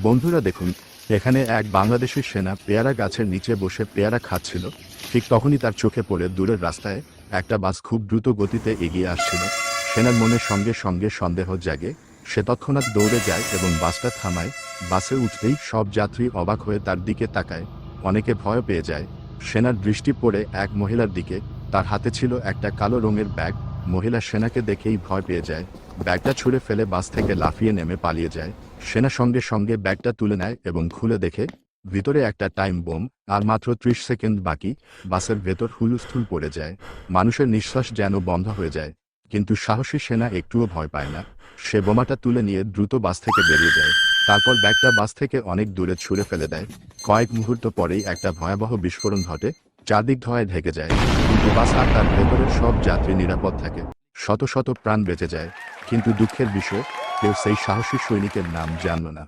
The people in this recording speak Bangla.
বন্ধুরা দেখুন, এখানে এক বাংলাদেশি সেনা পেয়ারা গাছের নিচে বসে পেয়ারা খাচ্ছিল। ঠিক তখনই তার চোখে পড়ে দূরের রাস্তায় একটা বাস খুব দ্রুত গতিতে এগিয়ে আসছিল। সেনার মনে সঙ্গে সঙ্গে সন্দেহ জাগে। সে তৎক্ষণাৎ দৌড়ে যায় এবং বাসটা থামায়। বাসে উঠতেই সব যাত্রী অবাক হয়ে তার দিকে তাকায়। অনেকে ভয় পেয়ে যায়। সেনার দৃষ্টি পড়ে এক মহিলার দিকে। তার হাতে ছিল একটা কালো রঙের ব্যাগ। মহিলা সেনাকে দেখেই ভয় পেয়ে যায়। ব্যাগটা ছুঁড়ে ফেলে বাস থেকে লাফিয়ে নেমে পালিয়ে যায়। সেনা সঙ্গে সঙ্গে ব্যাগটা তুলে নেয় এবং খুলে দেখে ভিতরে একটা টাইম বোম। আর মাত্র 30 সেকেন্ড বাকি। বাসের ভেতর হুলস্থুল পড়ে যায়। মানুষের নিঃশ্বাস যেন বন্ধ হয়ে যায়। কিন্তু সাহসী সেনা একটুও ভয় পায় না। সে বোমাটা তুলে নিয়ে দ্রুত বাস থেকে বেরিয়ে যায়। তারপর ব্যাগটা বাস থেকে অনেক দূরে ছুঁড়ে ফেলে দেয়। কয়েক মুহূর্ত পরেই একটা ভয়াবহ বিস্ফোরণ ঘটে। চারদিক ধোঁয়ায় ঢেকে যায়, কিন্তু বাস আর তার ভেতরের সব যাত্রী নিরাপদ থাকে। শত শত প্রাণ বেঁচে যায়। কিন্তু দুঃখের বিষয়, কেউ সেই সাহসী সৈনিকের নাম জানল না।